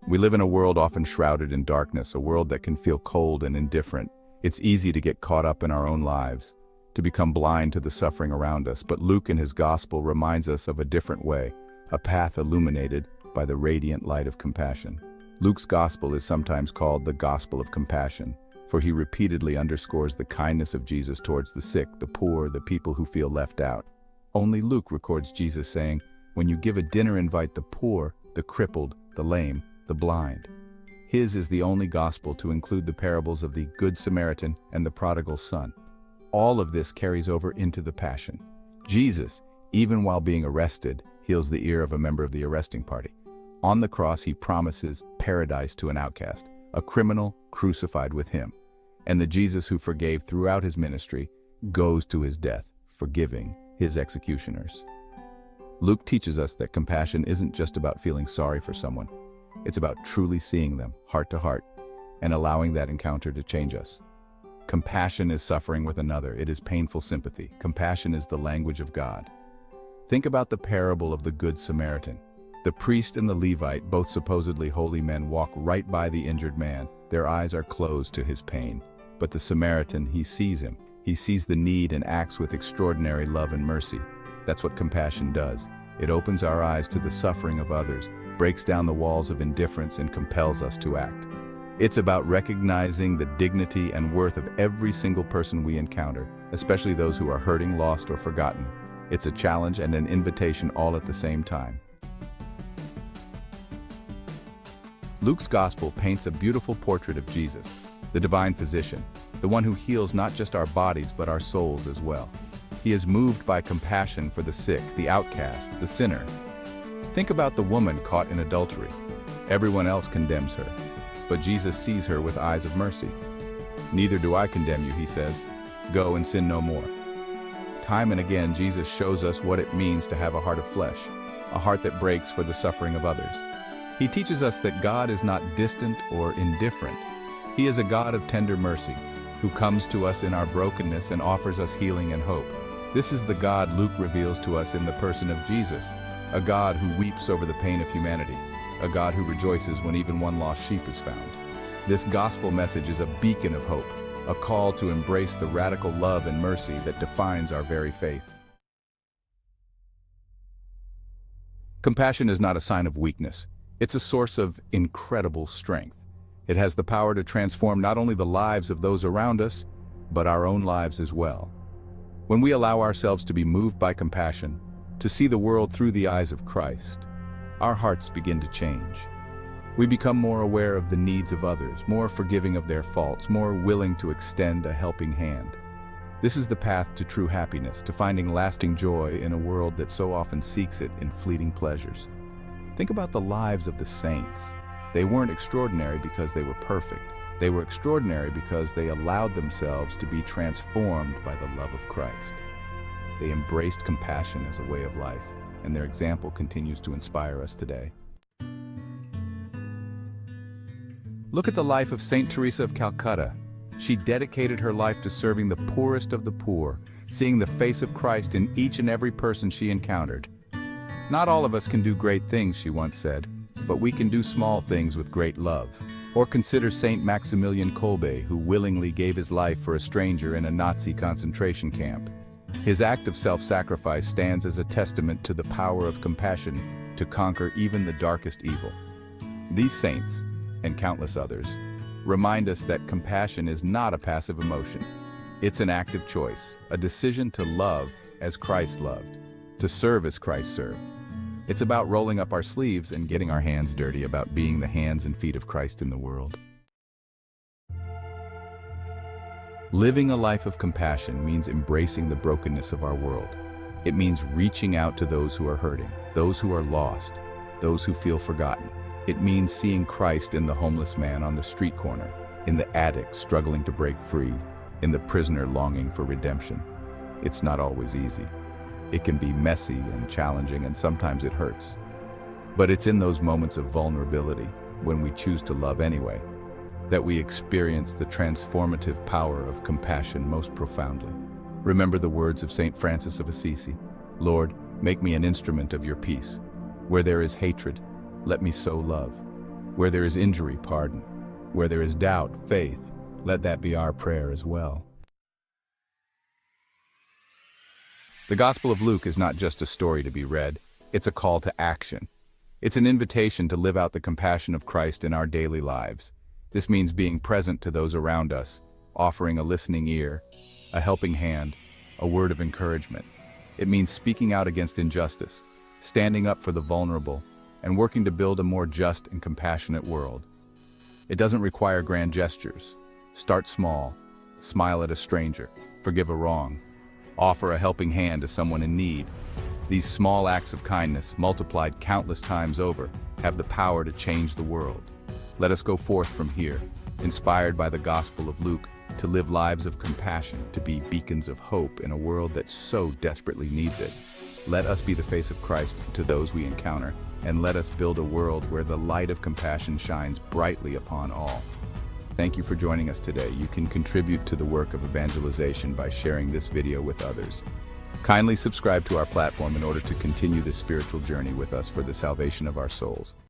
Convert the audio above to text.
We live in a world often shrouded in darkness, a world that can feel cold and indifferent. It's easy to get caught up in our own lives, to become blind to the suffering around us. But Luke in his gospel reminds us of a different way, a path illuminated by the radiant light of compassion. Luke's gospel is sometimes called the gospel of compassion, for he repeatedly underscores the kindness of Jesus towards the sick, the poor, the people who feel left out. Only Luke records Jesus saying, "When you give a dinner, invite the poor, the crippled, the lame, the blind." His is the only gospel to include the parables of the Good Samaritan and the Prodigal Son. All of this carries over into the Passion. Jesus, even while being arrested, heals the ear of a member of the arresting party. On the cross, he promises paradise to an outcast, a criminal crucified with him. And the Jesus who forgave throughout his ministry goes to his death, forgiving his executioners. Luke teaches us that compassion isn't just about feeling sorry for someone. It's about truly seeing them, heart to heart, and allowing that encounter to change us. Compassion is suffering with another. It is painful sympathy. Compassion is the language of God. Think about the parable of the Good Samaritan. The priest and the Levite, both supposedly holy men, walk right by the injured man. Their eyes are closed to his pain. But the Samaritan, he sees him. He sees the need and acts with extraordinary love and mercy. That's what compassion does. It opens our eyes to the suffering of others, breaks down the walls of indifference, and compels us to act. It's about recognizing the dignity and worth of every single person we encounter, especially those who are hurting, lost, or forgotten. It's a challenge and an invitation all at the same time. Luke's gospel paints a beautiful portrait of Jesus, the divine physician, the one who heals not just our bodies but our souls as well. He is moved by compassion for the sick, the outcast, the sinner. Think about the woman caught in adultery. Everyone else condemns her, but Jesus sees her with eyes of mercy. "Neither do I condemn you," he says. "Go and sin no more." Time and again, Jesus shows us what it means to have a heart of flesh, a heart that breaks for the suffering of others. He teaches us that God is not distant or indifferent. He is a God of tender mercy, who comes to us in our brokenness and offers us healing and hope. This is the God Luke reveals to us in the person of Jesus, a God who weeps over the pain of humanity, a God who rejoices when even one lost sheep is found. This gospel message is a beacon of hope, a call to embrace the radical love and mercy that defines our very faith. Compassion is not a sign of weakness. It's a source of incredible strength. It has the power to transform not only the lives of those around us, but our own lives as well. When we allow ourselves to be moved by compassion, to see the world through the eyes of Christ, our hearts begin to change. We become more aware of the needs of others, more forgiving of their faults, more willing to extend a helping hand. This is the path to true happiness, to finding lasting joy in a world that so often seeks it in fleeting pleasures. Think about the lives of the saints. They weren't extraordinary because they were perfect. They were extraordinary because they allowed themselves to be transformed by the love of Christ. They embraced compassion as a way of life, and their example continues to inspire us today. Look at the life of Saint Teresa of Calcutta. She dedicated her life to serving the poorest of the poor, seeing the face of Christ in each and every person she encountered. "Not all of us can do great things," she once said, "but we can do small things with great love." Or consider Saint Maximilian Kolbe, who willingly gave his life for a stranger in a Nazi concentration camp. His act of self-sacrifice stands as a testament to the power of compassion to conquer even the darkest evil. These saints, and countless others, remind us that compassion is not a passive emotion. It's an active choice, a decision to love as Christ loved, to serve as Christ served. It's about rolling up our sleeves and getting our hands dirty, about being the hands and feet of Christ in the world. Living a life of compassion means embracing the brokenness of our world. It means reaching out to those who are hurting, those who are lost, those who feel forgotten. It means seeing Christ in the homeless man on the street corner, in the addict struggling to break free, in the prisoner longing for redemption. It's not always easy. It can be messy and challenging, and sometimes it hurts. But it's in those moments of vulnerability, when we choose to love anyway, that we experience the transformative power of compassion most profoundly. Remember the words of St. Francis of Assisi, "Lord, make me an instrument of your peace. Where there is hatred, let me sow love. Where there is injury, pardon. Where there is doubt, faith. Let that be our prayer as well. The Gospel of Luke is not just a story to be read, it's a call to action. It's an invitation to live out the compassion of Christ in our daily lives. This means being present to those around us, offering a listening ear, a helping hand, a word of encouragement. It means speaking out against injustice, standing up for the vulnerable, and working to build a more just and compassionate world. It doesn't require grand gestures. Start small, smile at a stranger, forgive a wrong, offer a helping hand to someone in need. These small acts of kindness, multiplied countless times over, have the power to change the world. Let us go forth from here, inspired by the Gospel of Luke, to live lives of compassion, to be beacons of hope in a world that so desperately needs it. Let us be the face of Christ to those we encounter, and let us build a world where the light of compassion shines brightly upon all. Thank you for joining us today. You can contribute to the work of evangelization by sharing this video with others. Kindly subscribe to our platform in order to continue this spiritual journey with us for the salvation of our souls.